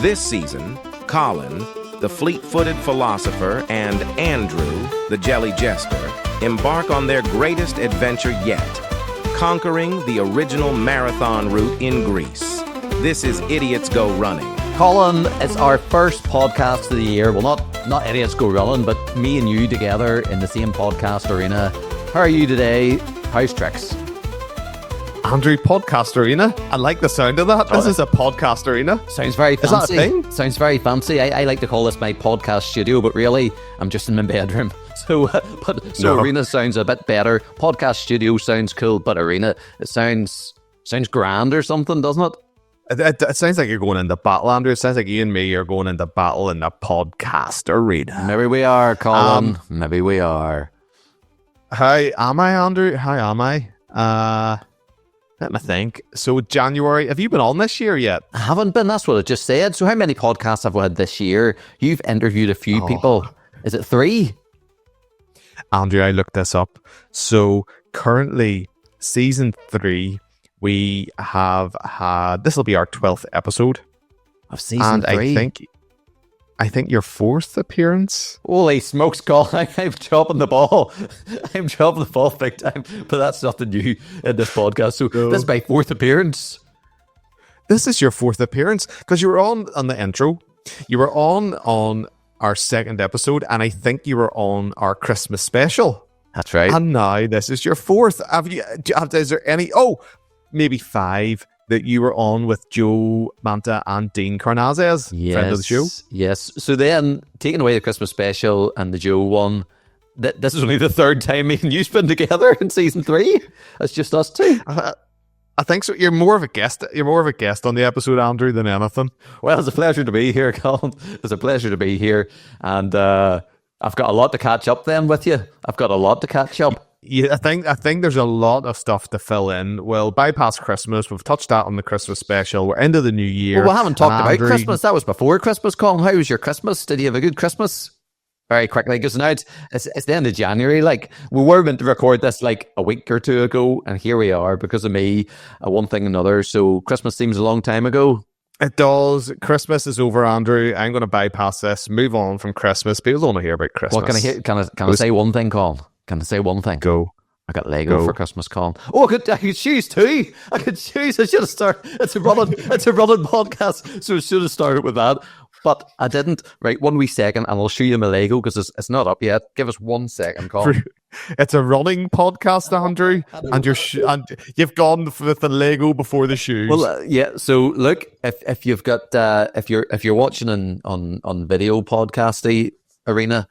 This season, Colin, the fleet-footed philosopher, and Andrew, the jelly jester, embark on their greatest adventure yet, conquering the original marathon route in Greece. This is Idiots Go Running. Colin, it's our first podcast of the year. Well, not Idiots Go Running, but me and you together in the same podcast arena. How are you today? How's tricks? Andrew, podcast arena. I like the sound of that. This is a podcast arena. Sounds very fancy. Is that a thing? Sounds very fancy. I like to call this my podcast studio, but really, I'm just in my bedroom. So arena sounds a bit better. Podcast studio sounds cool, but arena, it sounds grand or something, doesn't it? It sounds like you're going into battle, Andrew. It sounds like you and me are going into battle in the podcast arena. Maybe we are, Colin. Maybe we are. How am I, Andrew? How am I? Let me think. So January, have you been on this year yet? I haven't been, that's what I just said. So how many podcasts have we had this year? You've interviewed a few people. Is it 3? Andrew, I looked this up. So currently, season 3, we have had, this will be our 12th episode. Of season 3? I think your 4th appearance. Holy smokes, Colin. I'm dropping the ball. I'm dropping the ball big time. But that's nothing new in this podcast. So This is my 4th appearance. This is your 4th appearance because you were on the intro. You were on our 2nd episode, and I think you were on our Christmas special. That's right. And now this is your 4th. Is there any? Oh, maybe 5 that you were on with Joe Manta and Dean Carnazes, friend of the show. Yes. So then, taking away the Christmas special and the Joe one, this is only the 3rd time me and you've been together in season 3. It's just us two. I think so. You're more of a guest. You're more of a guest on the episode, Andrew, than anything. Well, it's a pleasure to be here, Colin. It's a pleasure to be here, and I've got a lot to catch up then with you. I've got a lot to catch up. Yeah, I think there's a lot of stuff to fill in. We'll bypass Christmas. We've touched that on the Christmas special. We're into the new year. Well, we haven't talked about Christmas. That was before Christmas, Colin. How was your Christmas? Did you have a good Christmas? Very quickly, because now it's the end of January. Like, we were meant to record this like a week or 2 ago, and here we are because of me, one thing and another. So Christmas seems a long time ago. It does. Christmas is over, Andrew. I'm going to bypass this. Move on from Christmas. People don't want to hear about Christmas. Well, can I say one thing, Colin? Can I say one thing? Go. I got Lego for Christmas, Colin. Oh, I could choose too. I should have started. It's a running podcast, so I should have started with that. But I didn't. Right, 1 wee second, and I'll show you my Lego because it's not up yet. Give us 1 second, Colin. It's a running podcast, Andrew, and you've gone with the Lego before the shoes. Well, yeah. So look, if you've got if you're watching on video podcasty arena,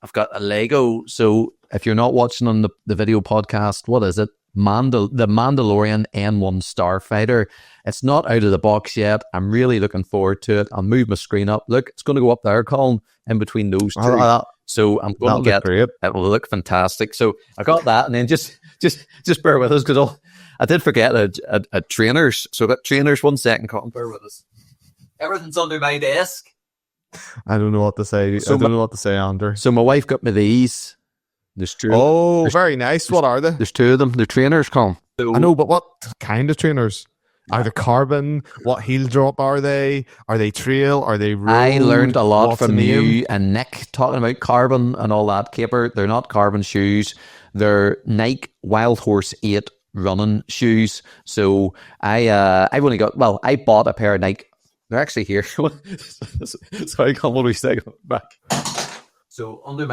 I've got a Lego. So if you're not watching on the video podcast, what is it? The Mandalorian N1 Starfighter. It's not out of the box yet. I'm really looking forward to it. I'll move my screen up. Look, it's going to go up there, Colin, in between those two. So I'm going to get it. It will look fantastic. So I got that, and then just bear with us because I did forget a trainers. So I got trainers. 1 second, Colin. Bear with us. Everything's under my desk. I don't know what to say. I don't know what to say, Andrew. So my wife got me these. There's 2. Oh, very nice. What are they? There's 2 of them. They're trainers, Colin. I know, but what kind of trainers? Are they carbon? What heel drop are they? Are they trail? Are they road? I learned a lot from you and Nick talking about carbon and all that, Caper. They're not carbon shoes. They're Nike Wild Horse 8 running shoes. So I've only got, I bought a pair of Nike. They're actually here. Sorry, Colin, what do we say? Back. So under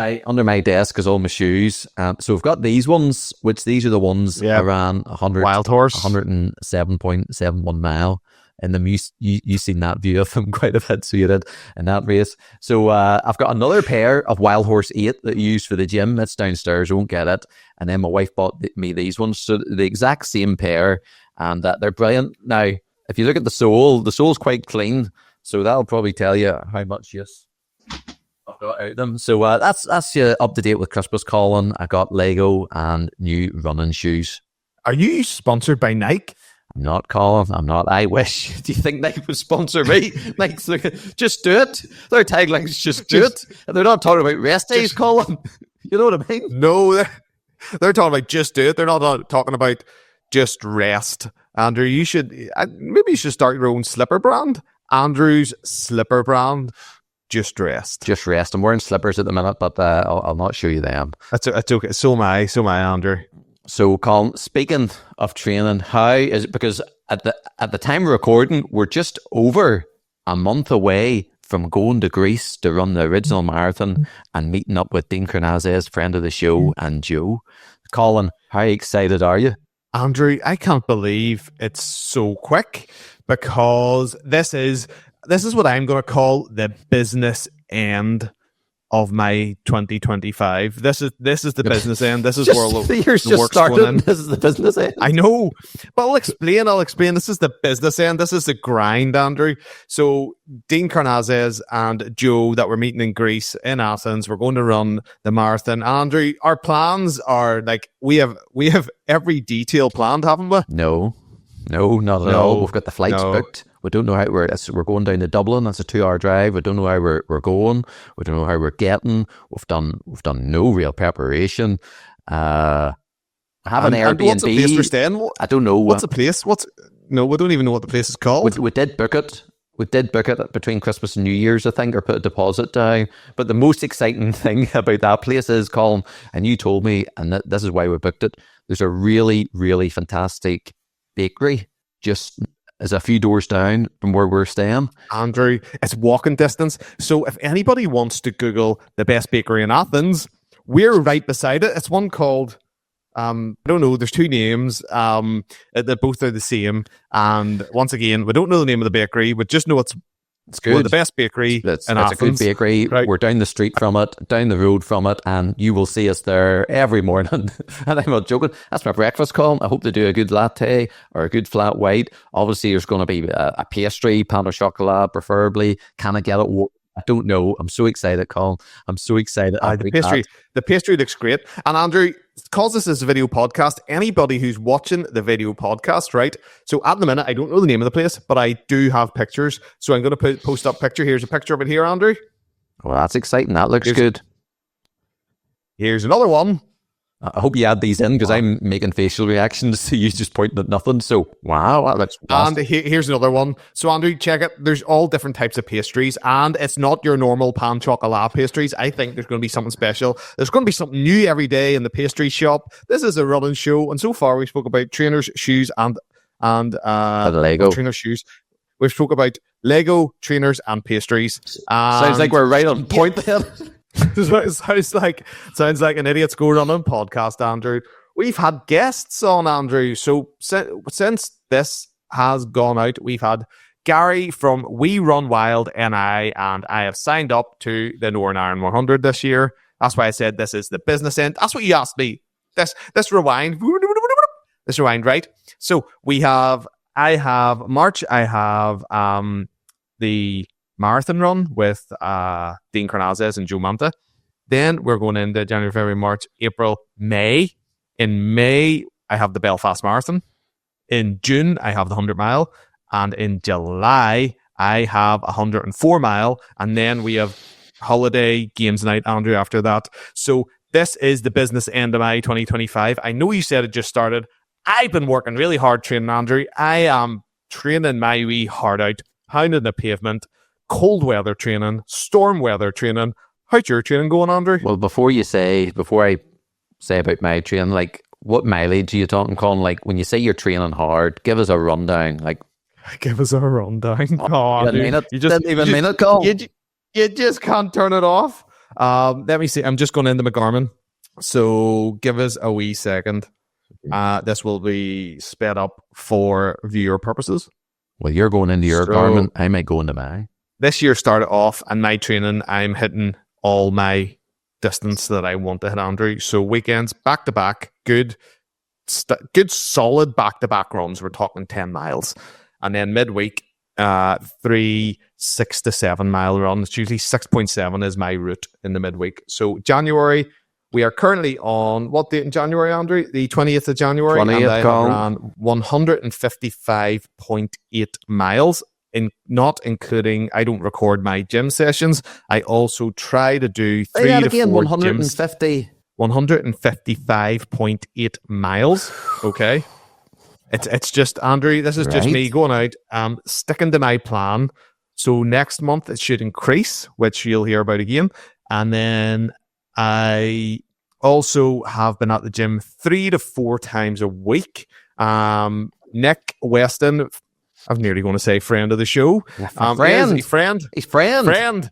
my desk is all my shoes. So we've got these ones, which these are the ones around 100 Wild Horse 107.71 mile. And then you seen that view of them quite a bit, so you did in that race. So I've got another pair of Wild Horse 8 that you use for the gym. It's downstairs, I won't get it. And then my wife bought me these ones. So the exact same pair, and they're brilliant. Now, if you look at the sole's quite clean, so that'll probably tell you how much use I've got out of them. So that's up to date with Christmas, Colin. I got Lego and new running shoes. Are you sponsored by Nike? I'm not, Colin. I'm not. I wish. Do you think Nike would sponsor me? Nike's like, just do it. Their tagline's just do it. And they're not talking about rest days, Colin. You know what I mean? No, they're talking about just do it. They're not talking about just rest. Andrew, maybe you should start your own slipper brand Andrew's slipper brand, Just Rest. Just Rest. I'm wearing slippers at the minute, but I'll not show you them. That's okay. So am I, Andrew. So, Colin, speaking of training, how is it? Because at the time of recording, we're just over a month away from going to Greece to run the original marathon and meeting up with Dean Carnazes, friend of the show, and Joe. Colin, how excited are you? Andrew, I can't believe it's so quick, because this is what I'm going to call the business end of my 2025. This is the business end. This is where the year's just started. This is the business end. I know, but I'll explain. This is the business end. This is the grind, Andrew. So Dean Carnazes and Joe, that we're meeting in Greece, in Athens, we're going to run the marathon. Andrew, our plans are like, we have every detail planned, haven't we? No, not at all. We've got the flights booked. We don't know how we're going down to Dublin. That's a 2-hour drive. We don't know how we're going. We don't know how we're getting. We've done no real preparation. I have an Airbnb. What's the place we're staying? I don't know. What's the place? No, we don't even know what the place is called. We did book it. We did book it between Christmas and New Year's, I think, or put a deposit down. But the most exciting thing about that place is, Colin, and you told me, and this is why we booked it, there's a really, really fantastic bakery just is a few doors down from where we're staying. Andrew, it's walking distance. So if anybody wants to Google the best bakery in Athens, we're right beside it. It's one called, I don't know, there's two names. They both are the same. And once again, we don't know the name of the bakery. We just know it's good. The best bakery in Athens. It's a good bakery. Right. We're down the street from it, down the road from it, and you will see us there every morning. And I'm not joking. That's my breakfast, Colin. I hope to do a good latte or a good flat white. Obviously, there's going to be a pastry, pain au chocolat, preferably. Can I get it? I don't know. I'm so excited, Colin. I'm so excited. The pastry looks great. And Andrew, because this is a video podcast, anybody who's watching the video podcast, right? So at the minute, I don't know the name of the place, but I do have pictures. So I'm going to post up picture. Here's a picture of it here, Andrew. Well, that's exciting. That looks good. Here's another one. I hope you add these in, because I'm making facial reactions to you just pointing at nothing. So, wow, that looks awesome. And here's another one. So, Andrew, check it. There's all different types of pastries, and it's not your normal pain chocolat pastries. I think there's going to be something special. There's going to be something new every day in the pastry shop. This is a running show, and so far we spoke about trainers, shoes, and Lego. Trainers, shoes. We've spoke about Lego, trainers, and pastries. Sounds like we're right on point there. sounds like an Idiot's Go Running podcast, Andrew. We've had guests on, Andrew. So since this has gone out, we've had Gary from We Run Wild NI, and I have signed up to the Northern Iron 100 this year. That's why I said this is the business end. That's what you asked me. This rewind. This rewind, right? So I have March. I have the marathon run with Dean Carnazes and Joe Manta. Then we're going into January, February, March, April, May. In May, I have the Belfast Marathon. In June, I have the 100 mile. And in July, I have a 104 mile. And then we have holiday games night, Andrew, after that. So this is the business end of my 2025. I know you said it just started. I've been working really hard training, Andrew. I am training my wee heart out, pounding the pavement. Cold weather training, storm weather training. How's your training going, Andrew? Well, before I say about my training, like, what mileage are you talking, Colin? Like, when you say you're training hard, give us a rundown. Like, give us a rundown. You didn't even mean it, Colin. You just can't turn it off. Let me see. I'm just going into my Garmin. So give us a wee second. This will be sped up for viewer purposes. Well, you're going into your Garmin. I might go into mine. This year started off, and my training, I'm hitting all my distance that I want to hit, Andrew. So weekends, back-to-back, good solid back-to-back runs. We're talking 10 miles. And then midweek, 3 6 to 7 mile runs. It's usually 6.7 is my route in the midweek. So January, we are currently on, what date in January, Andrew? The 20th of January. 20th, and I have ran 155.8 miles. Not including, I don't record my gym sessions. I also try to do 3 to 4 150. 155.8 miles. Okay. It's just, Andrew, this is just me going out, sticking to my plan. So next month it should increase, which you'll hear about again. And then I also have been at the gym 3 to 4 times a week. Nick Weston, I'm nearly going to say friend of the show. Friend. He's friend.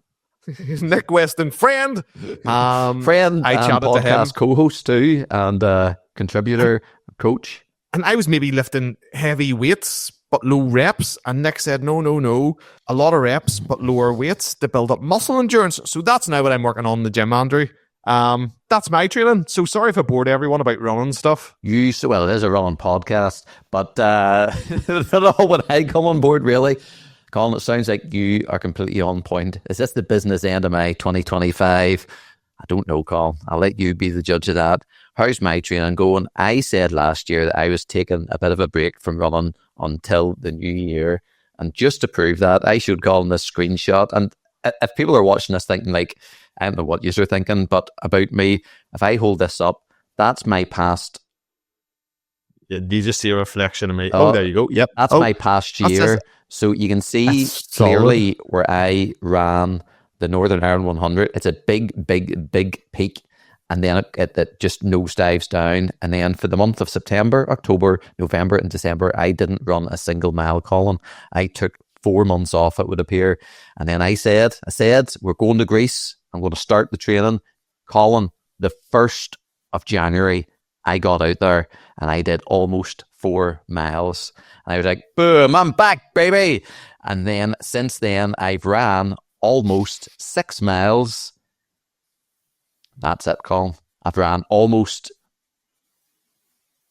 Nick Weston, friend. Friend, I chatted to him. Podcast co-host too, and contributor, coach. And I was maybe lifting heavy weights, but low reps. And Nick said, no. A lot of reps, but lower weights to build up muscle endurance. So that's now what I'm working on in the gym, Andrew. That's my training. So sorry if I bored everyone about running stuff. It is a running podcast, but not all when I come on board, really. Colin, it sounds like you are completely on point. Is this the business end of my 2025? I don't know, Colin. I'll let you be the judge of that. How's my training going? I said last year that I was taking a bit of a break from running until the new year. And just to prove that, I showed Colin this screenshot. And if people are watching this thinking like, I don't know what you're thinking, but about me, if I hold this up, that's my past. Yeah, you just see a reflection of me. Oh, there you go. Yep. That's my past year. So you can see clearly where I ran the Northern Ireland 100. It's a big peak. And then it just nosedives down. And then for the month of September, October, November, and December, I didn't run a single mile, Colin. I took 4 months off, it would appear. And then I said, we're going to Greece. I'm going to start the training. Colin, the 1st of January, I got out there and I did almost 4 miles. And I was like, boom, I'm back, baby. And then since then, I've ran almost 6 miles. That's it, Colin. I've ran almost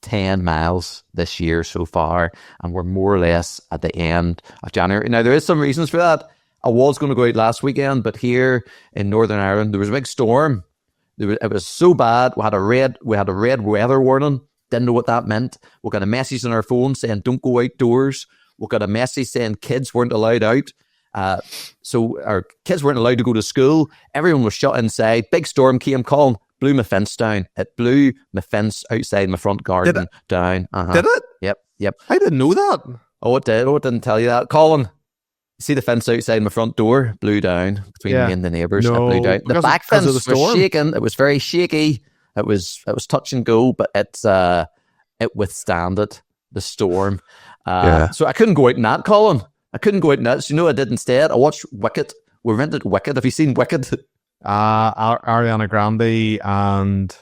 10 miles this year so far, and we're more or less at the end of January. Now, there is some reasons for that. I was going to go out last weekend, but here in Northern Ireland, there was a big storm. It was so bad. We had a red weather warning. Didn't know what that meant. We got a message on our phone saying, don't go outdoors. We got a message saying kids weren't allowed out. So our kids weren't allowed to go to school. Everyone was shut inside. Big storm came, Colin, blew my fence down. It blew my fence outside my front garden down. Did it? Yep. I didn't know that. Oh, it did. Oh, it didn't tell you that. Colin, see the fence outside my front door? Blew down between me and the neighbours. No, it blew down. The back fence was shaking. It was very shaky. It was touch and go, but it withstanded the storm. So I couldn't go out in that, Colin. I couldn't go out in that. So you know what I did instead? I watched Wicked. We rented Wicked. Have you seen Wicked? Ariana Grande and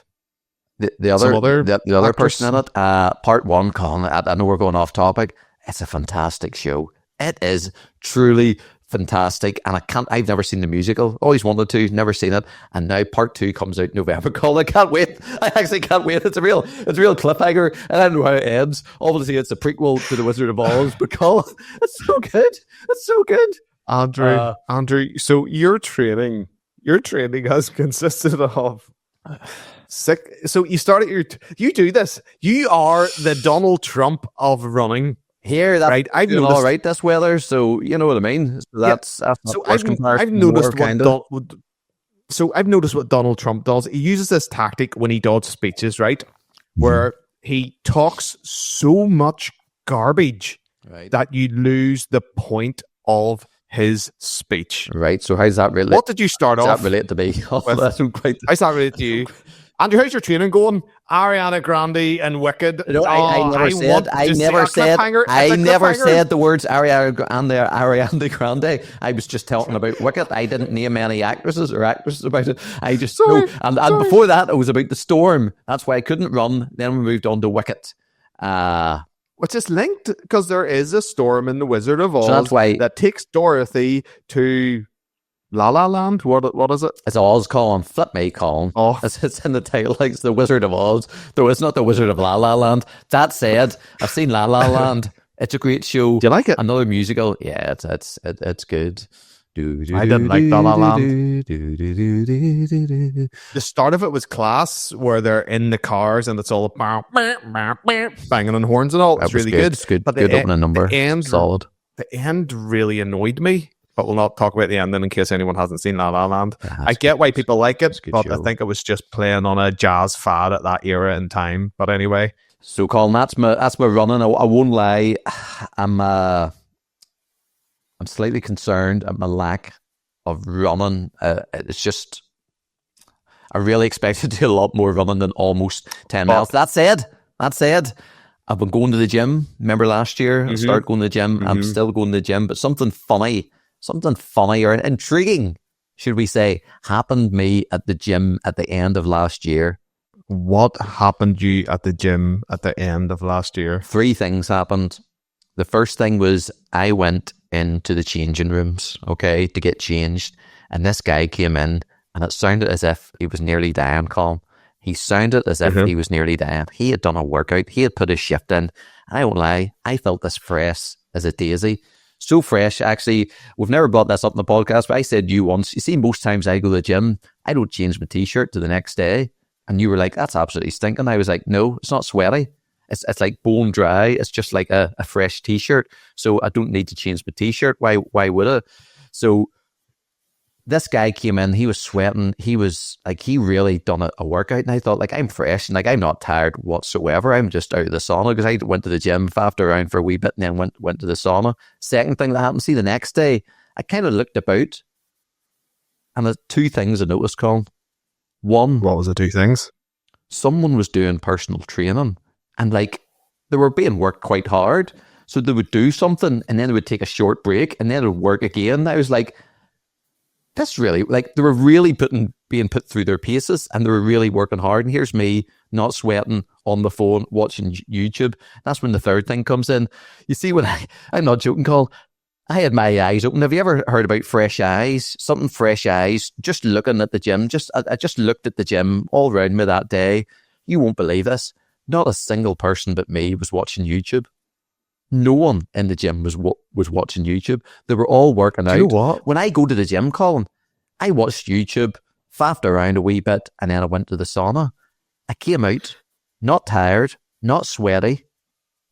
the other person in it. Part 1, Colin. I know we're going off topic. It's a fantastic show. It is truly fantastic, and I've never seen the musical. Always wanted to, never seen it, and now part 2 comes out in November. Colin, I can't wait. I actually can't wait. It's a real cliffhanger, and I don't know how it ends. Obviously, it's a prequel to The Wizard of Oz, but Colin, it's so good. It's so good. Andrew. So your training has consisted of so you started you do this. You are the Donald Trump of running. Here, that's right. I've doing noticed, all right this weather, so you know what I mean. So that's so I've noticed I've noticed what Donald Trump does. He uses this tactic when he does speeches, right, where he talks so much garbage that you lose the point of his speech. Right. So how's that relate? What did you start off? Does that relate to me? How's that relate to you? Andrew, how's your training going? Ariana Grande and Wicked. No, I never said the words Ariana Grande. I was just talking about Wicked. I didn't name any actresses about it. I just and before that it was about the storm. That's why I couldn't run. Then we moved on to Wicked. Which is linked because there is a storm in The Wizard of Oz, so that's why that takes Dorothy to La La Land. What is it? It's Oz, Colin. Flip me, Colin. Oh. It's in the title. Like, it's The Wizard of Oz, though it's not The Wizard of La La Land. That said, I've seen La La Land. It's a great show. Do you like it? Another musical. Yeah, it's good. I didn't like La La Land. The start of it was class, where they're in the cars and it's all banging on horns and all. It's really good. It's good. But good opening number. Solid. The end really annoyed me. But we'll not talk about the ending in case anyone hasn't seen La La Land. I get why people like it, but show. I think it was just playing on a jazz fad at that era in time. But anyway. So, Colin, that's my running. I won't lie. I'm I'm slightly concerned at my lack of running. It's just, I really expected to do a lot more running than almost 10 miles. That said, I've been going to the gym. Remember last year, I started going to the gym. I'm still going to the gym, but something funny or intriguing, should we say, happened to me at the gym at the end of last year. What happened to you at the gym at the end of last year? 3 things happened. The first thing was I went into the changing rooms, okay, to get changed. And this guy came in and it sounded as if he was nearly dying, Colin. He sounded as if he was nearly dying. He had done a workout. He had put his shift in. And I won't lie, I felt this fresh as a daisy. So fresh, actually. We've never brought this up in the podcast, but I said you once, you see, most times I go to the gym, I don't change my t-shirt to the next day. And you were like, that's absolutely stinking. I was like, no, it's not sweaty. It's like bone dry. It's just like a fresh t-shirt. So I don't need to change my t-shirt. Why would I? So this guy came in, he was sweating. He was like, he really done a workout. And I thought, like, I'm fresh and like, I'm not tired whatsoever. I'm just out of the sauna because I went to the gym, faffed around for a wee bit and then went to the sauna. Second thing that happened, see, the next day, I kind of looked about and there's 2 things I noticed, Colin. One. What was the 2 things? Someone was doing personal training and like they were being worked quite hard. So they would do something and then they would take a short break and then it would work again. I was like, that's really, like, they were really being put through their paces and they were really working hard. And here's me not sweating on the phone, watching YouTube. That's when the third thing comes in. You see, when I'm not joking, Colin, I had my eyes open. Have you ever heard about fresh eyes? Something fresh eyes, just looking at the gym. I just looked at the gym all around me that day. You won't believe this. Not a single person but me was watching YouTube. No one in the gym was watching YouTube. They were all working out. You know what? When I go to the gym, Colin, I watched YouTube, faffed around a wee bit, and then I went to the sauna. I came out, not tired, not sweaty,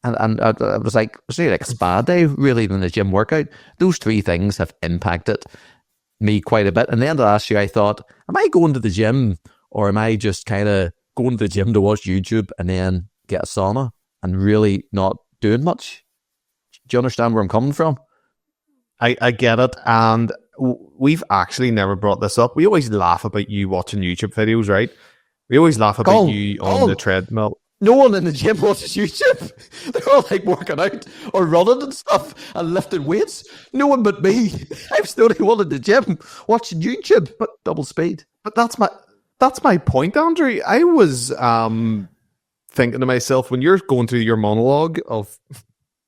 and I was like, it was really like a spa day, really, than the gym workout. Those 3 things have impacted me quite a bit. And then last year, I thought, am I going to the gym, or am I just kind of going to the gym to watch YouTube and then get a sauna and really not doing much? Do you understand where I'm coming from? I get it. And we've actually never brought this up. We always laugh about you watching YouTube videos, right? We always laugh about you on the treadmill. No one in the gym watches YouTube. They're all like working out or running and stuff and lifting weights. No one but me. I'm still the only one in the gym watching YouTube, but double speed. But that's my point, Andrew. I was thinking to myself, when you're going through your monologue of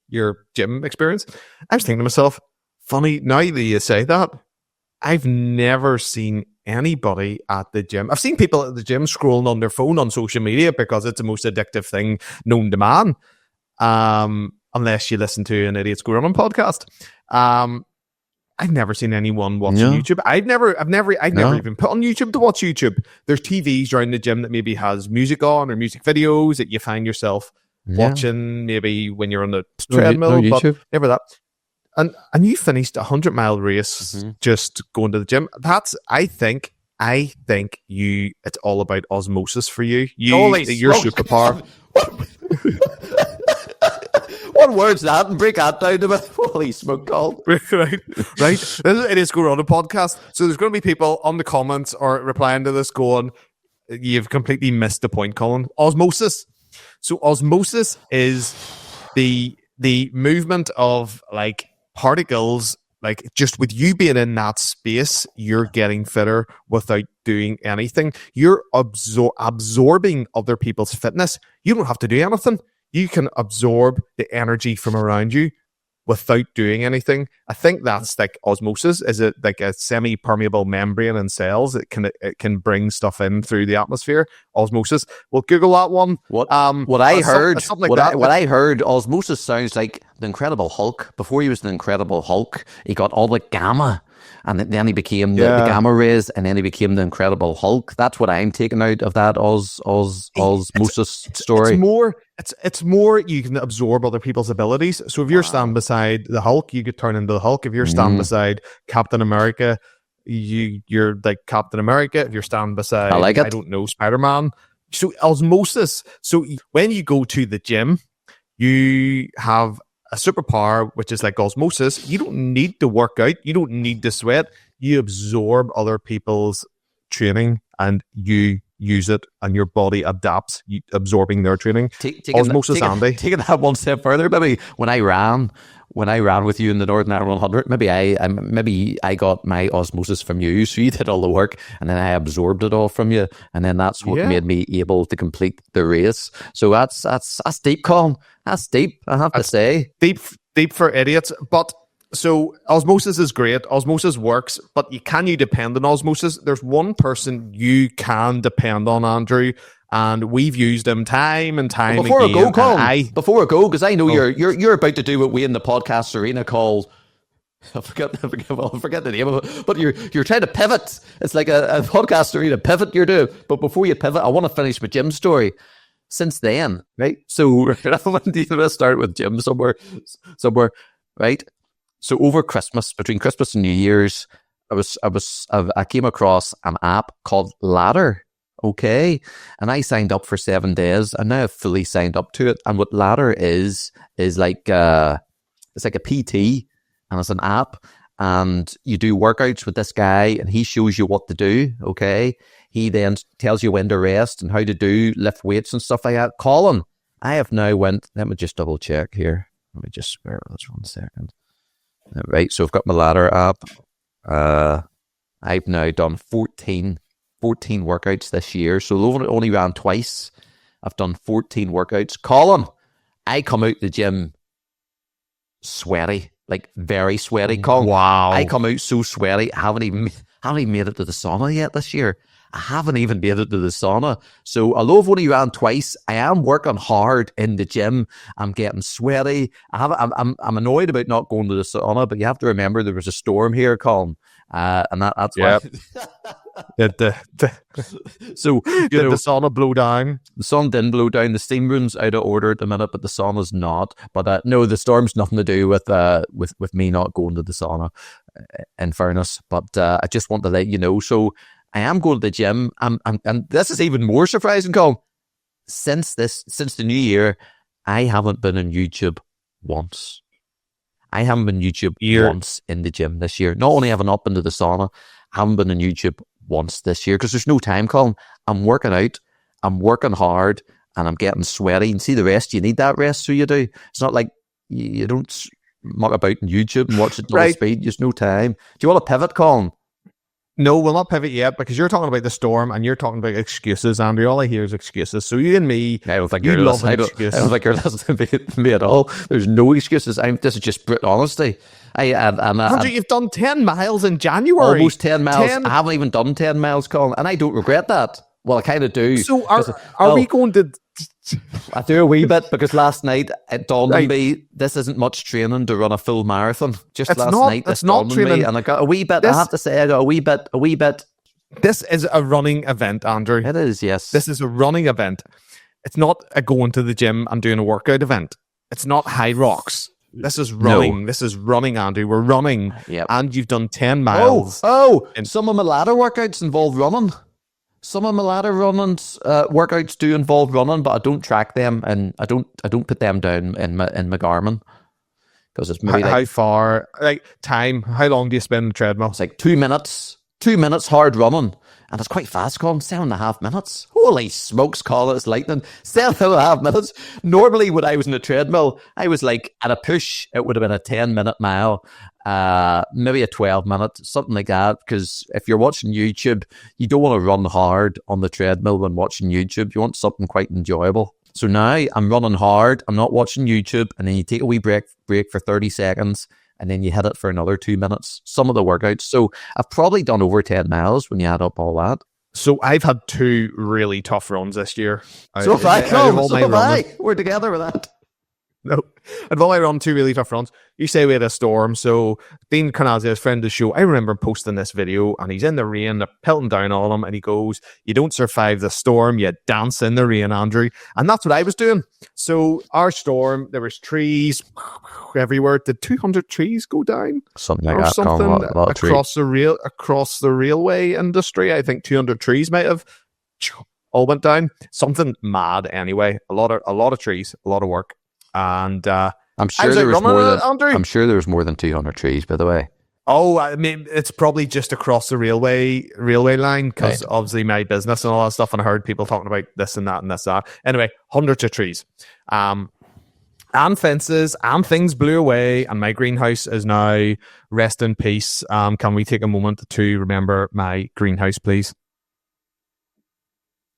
your gym experience, I was thinking to myself, funny, now that you say that, I've never seen anybody at the gym. I've seen people at the gym scrolling on their phone on social media because it's the most addictive thing known to man. Unless you listen to an Idiots Go Running podcast. I've never seen anyone watching YouTube. I've never even put on YouTube to watch YouTube. There's TVs around the gym that maybe has music on or music videos that you find yourself watching maybe when you're on the treadmill, but never that. And you finished a 100-mile race just going to the gym. I think it's all about osmosis for you. Your superpower. What word's that? And break that down to me. Holy smoke, Colin. right. It is Go On a podcast. So there's going to be people on the comments or replying to this going, you've completely missed the point, Colin. Osmosis. So osmosis is the movement of like particles, like just with you being in that space, you're getting fitter without doing anything. You're absorbing other people's fitness. You don't have to do anything. You can absorb the energy from around you without doing anything. I think that's like osmosis. Is it like a semi-permeable membrane in cells? It can bring stuff in through the atmosphere. Osmosis. Well, Google that one. What I heard, osmosis sounds like the Incredible Hulk. Before he was the Incredible Hulk, he got all the gamma. And then he became the gamma rays, and then he became the Incredible Hulk. That's what I'm taking out of that osmosis story. It's more you can absorb other people's abilities. So if you're standing beside the Hulk, you could turn into the Hulk. If you're standing beside Captain America, you're like Captain America. If you're standing beside, I don't know, Spider-Man. So osmosis. So when you go to the gym, you have a superpower, which is like osmosis. You don't need to work out. You don't need to sweat. You absorb other people's training and you use it, and your body adapts, absorbing their training. Osmosis, Andy. Taking that one step further, maybe when I ran with you in the Northern Ireland 100, maybe I got my osmosis from you, so you did all the work, and then I absorbed it all from you, and then that's what made me able to complete the race. So that's deep, Colin. That's deep, I have to say. Deep for idiots, but. So osmosis is great. Osmosis works, but can you depend on osmosis? There's one person you can depend on, Andrew, and we've used him time and time again. Before I go, because I know you're about to do what we in the podcast arena call. I forget the name of it, but you're trying to pivot. It's like a podcast arena pivot you're doing. But before you pivot, I want to finish my gym story. Since then, right? So I want to start with gym somewhere, right? So over Christmas, between Christmas and New Year's, I came across an app called Ladder. Okay, and I signed up for 7 days, and now I've fully signed up to it. And what Ladder is like it's like a PT, and it's an app, and you do workouts with this guy, and he shows you what to do. Okay, he then tells you when to rest and how to do lift weights and stuff like that. Colin, I have now let me just double check here. Let me just spare this 1 second. Right, so I've got my Ladder app. I've now done 14 workouts this year. So only ran twice. I've done 14 workouts. Colin, I come out the gym sweaty, like very sweaty. Colin, wow! I come out so sweaty. I haven't even made it to the sauna yet this year. I haven't even made it to the sauna. So although I've only ran twice, I am working hard in the gym. I'm getting sweaty. I'm annoyed about not going to the sauna, but you have to remember there was a storm here, Colin. And that's why. So did the sauna blow down? The sun didn't blow down. The steam room's out of order at the minute, but the sauna's not. But no, the storm's nothing to do with me not going to the sauna, in fairness. But I just want to let you know. So I am going to the gym. And this is even more surprising, Colin. Since the new year, I haven't been on YouTube once. I haven't been on YouTube once in the gym this year. Not only have I not been to the sauna, I haven't been on YouTube once this year because there's no time, Colin. I'm working out, I'm working hard, and I'm getting sweaty. And see the rest, you need that rest, so you do. It's not like you don't muck about on YouTube and watch it at right. Speed. There's no time. Do you want to pivot, Colin? No, we'll not pivot yet because you're talking about the storm and you're talking about excuses, Andrew. All I hear is excuses. So you and me, I don't think you're listening to me at all. There's no excuses. This is just brute honesty. Andrew, you've done 10 miles in January. Almost 10 miles. I haven't even done 10 miles, Colin, and I don't regret that. Well, I kind of do. So are we going to... I do a wee bit because last night it dawned on me this isn't much training to run a full marathon. Just last night this dawned on me, and I got a wee bit. I have to say, I got a wee bit. This is a running event, Andrew. It is, yes. This is a running event. It's not a going to the gym and doing a workout event. It's not high rocks. This is running. No. This is running, Andrew. We're running, and you've done 10 miles. And some of my ladder workouts involve running. Some of my ladder running workouts do involve running, but I don't track them and I don't put them down in my Garmin because it's maybe how far, like time. How long do you spend on the treadmill? It's like 2 minutes. 2 minutes hard running, and it's quite fast, Colin. 7.5 minutes. Holy smokes, Colin! It's lightning. 7.5 minutes. Normally, when I was in the treadmill, I was like at a push. It would have been a 10-minute mile. Maybe a 12-minute, something like that, because if you're watching YouTube, you don't want to run hard on the treadmill when watching YouTube. You want something quite enjoyable. So now I'm running hard, I'm not watching YouTube, and then you take a wee break for 30 seconds, and then you hit it for another 2 minutes, some of the workouts. So I've probably done over 10 miles when you add up all that. So I've had 2 really tough runs this year. So have I. We're together with that. No. And while I run 2 really tough runs, you say we had a storm. So Dean Carnazia's friend of the show, I remember posting this video and he's in the rain, they're pelting down on him, and he goes, "You don't survive the storm, you dance in the rain, Andrew." And that's what I was doing. So our storm, there was trees everywhere. Did 200 trees go down? Something like that. Something across the railway industry. I think 200 trees might have all went down. Something mad anyway. A lot of trees, a lot of work. And I'm I sure was there out was running more it, than Andrew. I'm sure there was more than 200 trees, by the way. Oh, I mean, it's probably just across the railway line because Right. obviously my business and all that stuff, and I heard people talking about this and that and this that. Anyway, hundreds of trees, and fences and things blew away, and my greenhouse is now rest in peace. Can we take a moment to remember my greenhouse, please?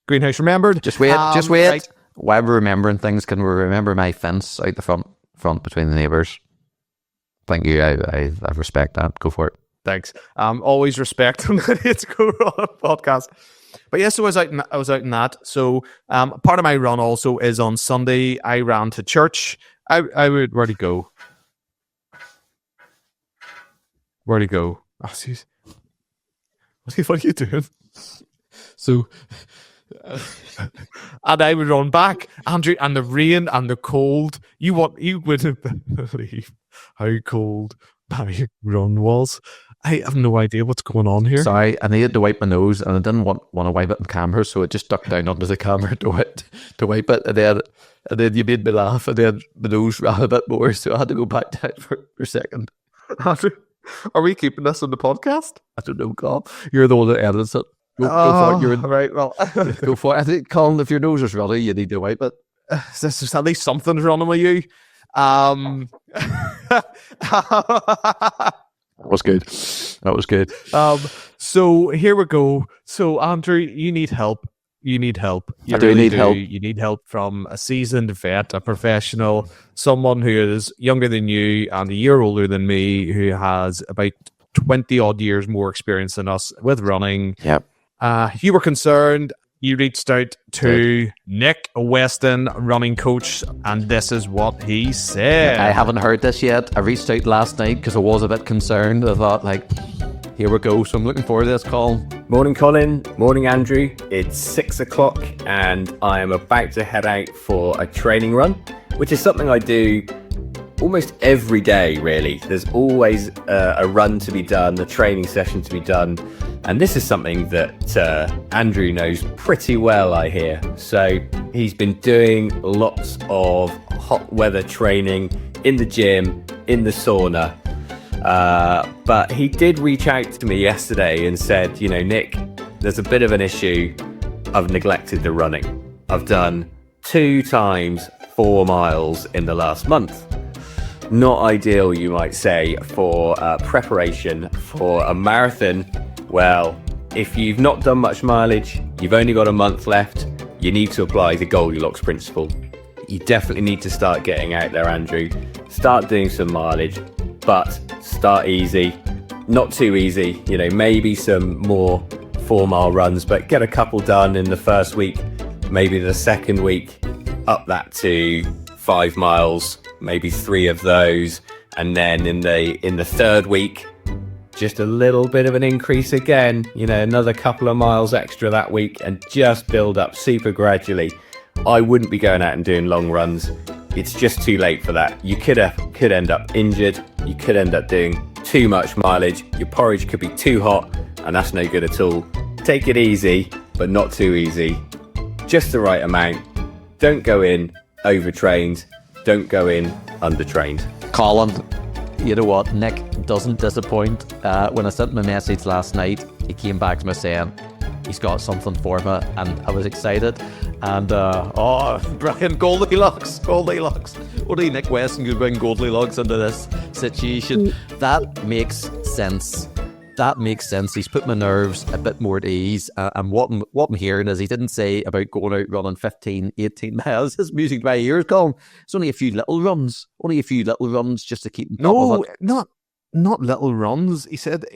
Greenhouse remembered. Just wait. Right. While we're remembering things, can we remember my fence out the front between the neighbours? Thank you. I respect that. Go for it. Thanks. Always respect on It's Go on a podcast. But yes, so I was out in that. So part of my run also is on Sunday. I ran to church. Where'd he go? Where'd he go? Oh, jeez. What are you doing? So, and I would run back, Andrew, and the rain and the cold. You wouldn't believe how cold my run was. I have no idea what's going on here. Sorry, I needed to wipe my nose, and I didn't want to wipe it on camera, so I just ducked down under the camera to wipe it, and then you made me laugh, and then my nose ran a bit more, so I had to go back down for a second. Andrew, are we keeping this on the podcast? I don't know, Colin. You're the one that edits it. Go for it. You're right. Well, go for it. I think, Colin, if your nose is runny, you need to wipe it. this is at least something's running with you. That was good. So here we go. So Andrew, you need help. You need help. You I do really need help. You need help from a seasoned vet, a professional, someone who is younger than you and a year older than me, who has about 20 odd years more experience than us with running. Yep. You were concerned. You reached out to Nick Weston, running coach, and this is what he said. I haven't heard this yet. I reached out last night because I was a bit concerned. I thought, here we go. So I'm looking forward to this call. Morning, Colin. Morning, Andrew. It's 6 o'clock and I am about to head out for a training run, which is something I do almost every day, really. There's always a run to be done, a training session to be done. And this is something that Andrew knows pretty well, I hear. So he's been doing lots of hot weather training in the gym, in the sauna. But he did reach out to me yesterday and said, Nick, there's a bit of an issue. I've neglected the running. I've done 2 times 4 miles in the last month. Not ideal, you might say, for preparation for a marathon. Well, if you've not done much mileage, you've only got a month left, you need to apply the Goldilocks principle. You definitely need to start getting out there, Andrew. Start doing some mileage, but start easy. Not too easy, maybe some more 4-mile runs, but get a couple done in the first week. Maybe the second week, up that to 5 miles, maybe 3 of those. And then in the third week, just a little bit of an increase again, another couple of miles extra that week, and just build up super gradually. I wouldn't be going out and doing long runs. It's just too late for that. You could end up injured. You could end up doing too much mileage. Your porridge could be too hot, and that's no good at all. Take it easy, but not too easy. Just the right amount. Don't go in overtrained. Don't go in undertrained. Colin, you know what? Nick doesn't disappoint. When I sent him a message last night, he came back to me saying he's got something for me, and I was excited. And brilliant, Goldilocks. Only Nick Weston could bring Goldilocks into this situation. That makes sense. He's put my nerves a bit more at ease. And what I'm hearing is he didn't say about going out running 15, 18 miles. It's music to my ears, Colin. It's only a few little runs. Just to keep on top of it. Not little runs. He said,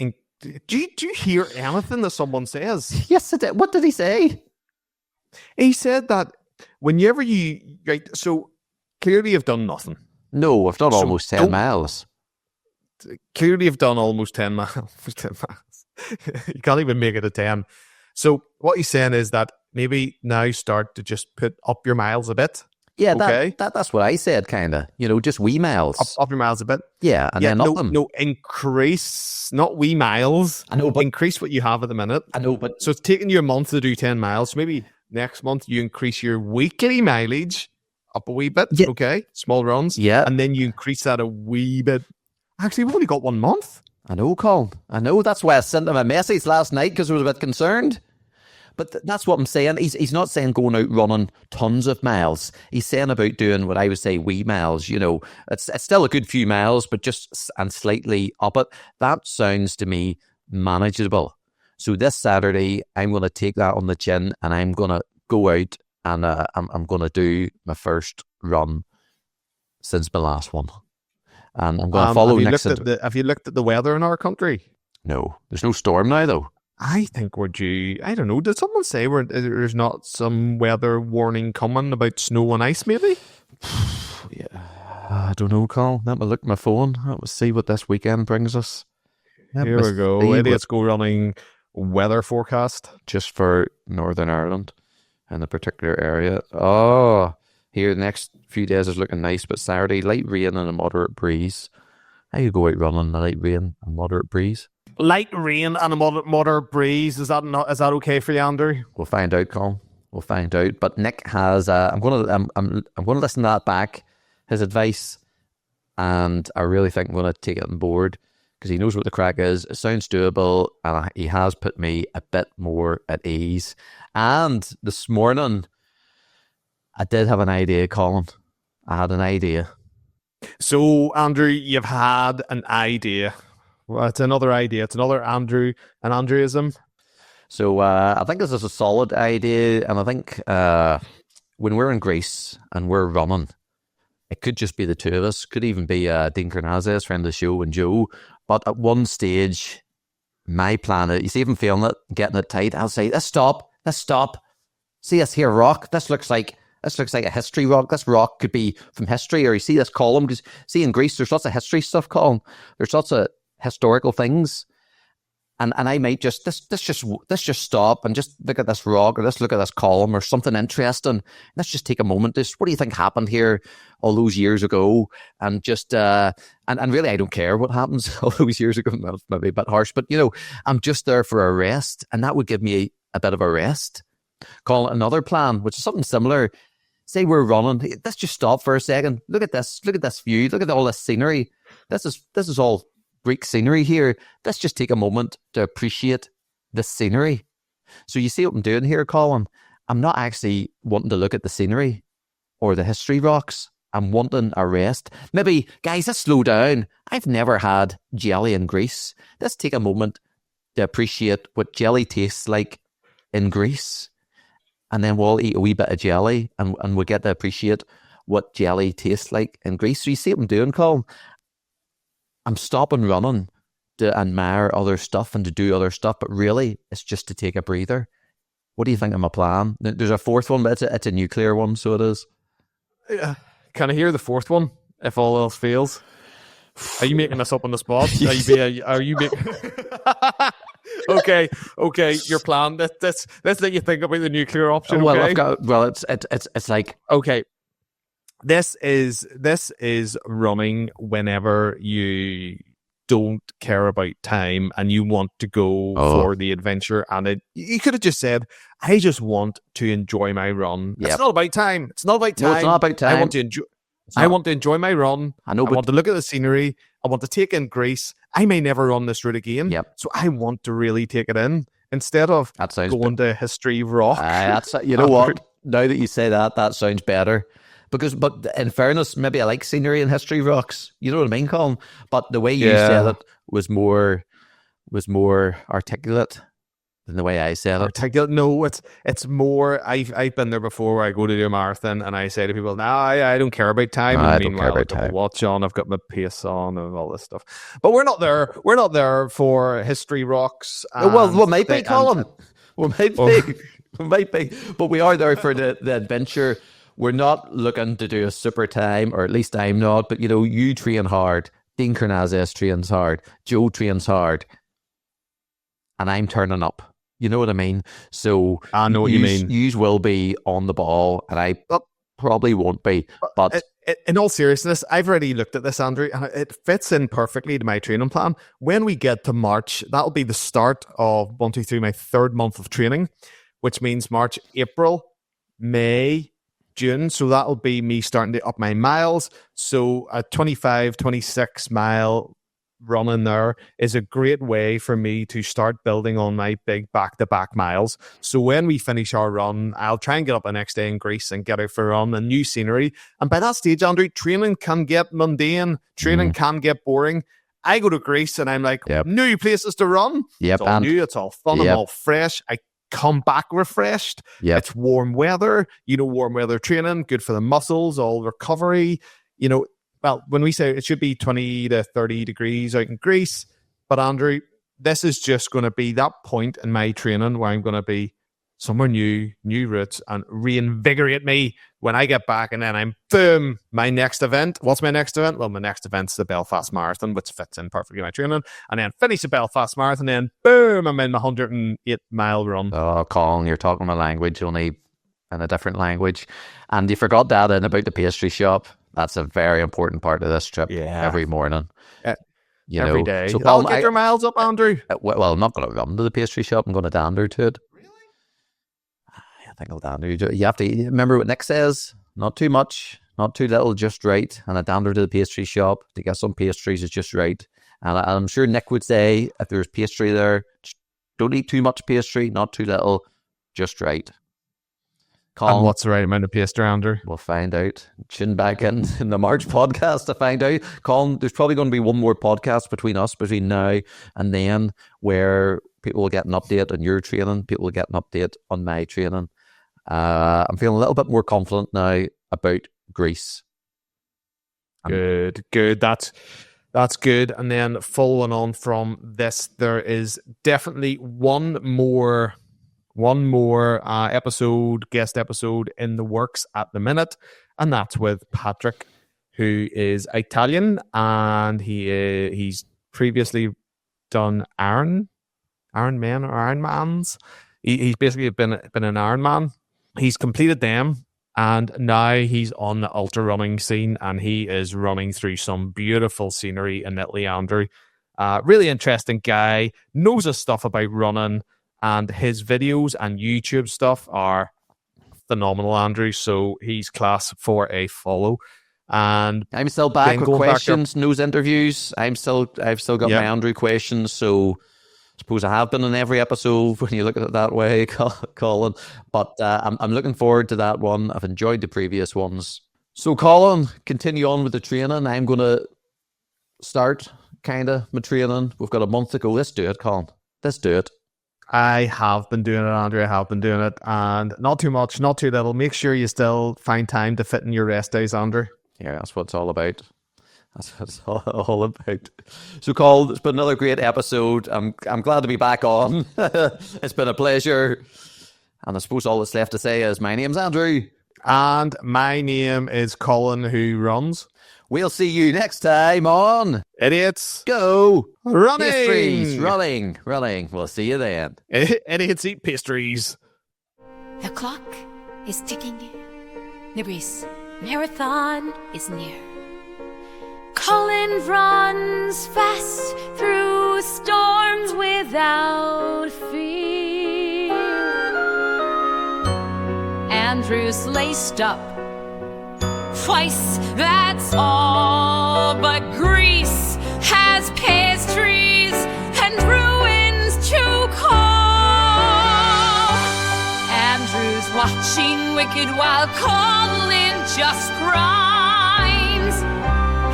do you hear anything that someone says? Yes, I did. What did he say? He said that whenever so clearly you've done nothing. No, I've done almost 10 miles. Clearly you've done almost 10 miles. 10 miles. You can't even make it a 10. So what he's saying is that maybe now start to just put up your miles a bit. Yeah, okay? That's what I said, kind of. Just wee miles. Up your miles a bit. Yeah, and then up them. No, increase, not wee miles. I know, but increase what you have at the minute. I know, but so it's taking you a month to do 10 miles. So maybe next month you increase your weekly mileage up a wee bit. Yeah. Okay, small runs. Yeah. And then you increase that a wee bit. Actually, we've only got 1 month. I know, Colin. I know. That's why I sent him a message last night because I was a bit concerned. But that's what I'm saying. He's not saying going out running tons of miles. He's saying about doing what I would say wee miles. You know, it's still a good few miles, but just and slightly up it. That sounds to me manageable. So this Saturday, I'm going to take that on the chin, and I'm going to go out and I'm going to do my first run since my last one, and I'm going to follow next. Have you looked at the weather in our country? No, there's no storm now though. I think we're due. I don't know. Did someone say there's not some weather warning coming about snow and ice? Maybe. Yeah, I don't know, Carl. Let me look at my phone. Let's see what this weekend brings us. Here we go. Idiots Go Running weather forecast just for Northern Ireland and the particular area. Oh, here the next few days is looking nice, but Saturday light rain and a moderate breeze. I could go out running in the light rain and moderate breeze. Light rain and a moderate breeze. Is that okay for you, Andrew? We'll find out, Colin. We'll find out. But Nick has. I'm gonna listen to that back, his advice, and I really think I'm gonna take it on board because he knows what the crack is. It sounds doable, and he has put me a bit more at ease. And this morning, I did have an idea, Colin. I had an idea. So, Andrew, you've had an idea. Well, it's another idea. It's another an Andrewism. So I think this is a solid idea, and I think when we're in Greece and we're running, it could just be the two of us. Could even be Dean Carnazes, friend of the show, and Joe. But at one stage, my plan is, you see if I'm feeling it, getting it tight, I'll say, let's stop. See us here, rock. This looks like a history rock. This rock could be from history, or you see this column, because see in Greece, there's lots of history stuff, Colin. There's lots of historical things, and I might just let's just stop and just look at this rock, or let's look at this column or something interesting. Let's just take a moment. What do you think happened here all those years ago? And just and really, I don't care what happens all those years ago. That's maybe a bit harsh, but I'm just there for a rest, and that would give me a bit of a rest. Call it another plan, which is something similar. Say we're running. Let's just stop for a second. Look at this. Look at this view. Look at all this scenery. This is all Greek scenery here. Let's just take a moment to appreciate the scenery. So you see what I'm doing here, Colin? I'm not actually wanting to look at the scenery or the history rocks. I'm wanting a rest. Maybe, guys, let's slow down. I've never had jelly in Greece. Let's take a moment to appreciate what jelly tastes like in Greece. And then we'll eat a wee bit of jelly and we'll get to appreciate what jelly tastes like in Greece. So you see what I'm doing, Colin? I'm stopping running to admire other stuff and to do other stuff, but really, it's just to take a breather. What do you think of my plan? There's a fourth one, but it's a nuclear one, so it is. Can I hear the fourth one, if all else fails? Are you making this up on the spot? Are you making... Okay, your plan. Let's let you think about the nuclear option. Well, okay? It's like, okay. This is running whenever you don't care about time and you want to go for the adventure. And you could have just said, I just want to enjoy my run. Yep. It's not about time. It's not about time. No, it's not about time. I want to enjoy my run. I know, I want to look at the scenery. I want to take in Greece. I may never run this route again. Yep. So I want to really take it in instead of going to history rock. You know what? Now that you say that, that sounds better. But in fairness, maybe I like scenery and history rocks. You know what I mean, Colin? But the way you said it was more articulate than the way I said it. Articulate? No, it's more. I've been there before. Where I go to do a marathon and I say to people, "No, I don't care about time." I don't care about I've got time. my watch on. I've got my pace on and all this stuff. But we're not there. We're not there for history rocks. Well, might be, Colin. We might be. But we are there for the adventure. We're not looking to do a super time, or at least I'm not. But you train hard. Dean Carnazes trains hard. Joe trains hard, and I'm turning up. You know what I mean? So I know what you mean. Yous will be on the ball, and I probably won't be. But in all seriousness, I've already looked at this, Andrew, and it fits in perfectly to my training plan. When we get to March, that'll be the start of my third month of training, which means March, April, May, June. So that'll be me starting to up my miles. So a 25, 26 mile run in there is a great way for me to start building on my big back-to-back miles. So when we finish our run, I'll try and get up the next day in Greece and get out for a run and new scenery. And by that stage, Andrew, training can get mundane. Training can get boring. I go to Greece and I'm like, new places to run. Yep, It's all new. It's all fun. I'm all fresh. I come back refreshed. It's warm weather. Warm weather training, good for the muscles, all recovery. Well, when we say it should be 20 to 30 degrees out in Greece, but Andrew, this is just going to be that point in my training where I'm going to be somewhere new routes, and reinvigorate me when I get back. And then I'm, boom, my next event. What's my next event? Well, my next event's the Belfast Marathon, which fits in perfectly my training. And then finish the Belfast Marathon, then boom, I'm in my 108-mile run. Oh, Colin, you're talking my language, only in a different language. And you forgot that in about the pastry shop. That's a very important part of this trip. Every morning. Every day. So I'll get your miles up, Andrew. Well, I'm not going to run to the pastry shop. I'm going to dander to it. Really? I think I'll dander. You have to remember what Nick says. Not too much, not too little, just right. And a dander to the pastry shop to get some pastries is just right. And I'm sure Nick would say, if there's pastry there, don't eat too much pastry, not too little, just right. Colin, and what's the right amount of pastry, Andrew? We'll find out. Tune back in the March podcast to find out. Colin, there's probably going to be one more podcast between now and then, where people will get an update on your training, people will get an update on my training. I'm feeling a little bit more confident now about Greece. Good. That's good. And then following on from this, there is definitely one more guest episode in the works at the minute, and that's with Patrick, who is Italian, and he's previously done Ironmans. He's basically been an Ironman. He's completed them, and now he's on the ultra running scene, and he is running through some beautiful scenery in Italy, Andrew. Really interesting guy, knows his stuff about running, and his videos and YouTube stuff are phenomenal, Andrew. So he's class for a follow. And I'm still back with questions, news interviews. I've still got my Andrew questions. So I suppose I have been in every episode when you look at it that way, Colin. But I'm looking forward to that one. I've enjoyed the previous ones. So Colin, continue on with the training. I'm going to start my training. We've got a month to go. Let's do it, Colin. Let's do it. I have been doing it, Andrew. I have been doing it. And not too much, not too little. Make sure you still find time to fit in your rest days, Andrew. Yeah, that's what it's all about. That's what it's all about. So, Colin, it's been another great episode. I'm glad to be back on. It's been a pleasure. And I suppose all that's left to say is my name's Andrew. And my name is Colin, who runs. We'll see you next time on Idiots Go Running. Pastries. Running. We'll see you then. Idiots eat pastries. The clock is ticking. The Greece Marathon is near. Colin runs fast through storms without fear. Andrew's laced up twice, that's all. But Greece has pastries and ruins to call. Andrew's watching wicked while Colin just grinds.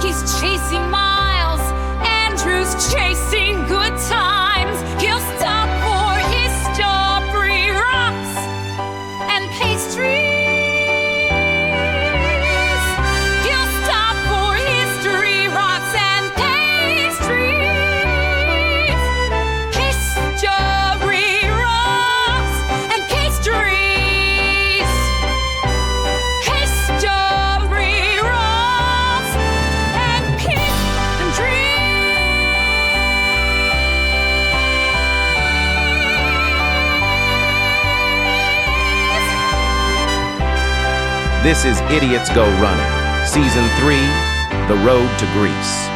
He's chasing miles, Andrew's chasing good times. He'll stop for his strawberry rocks and pastries. This is Idiots Go Running, Season 3, The Road to Greece.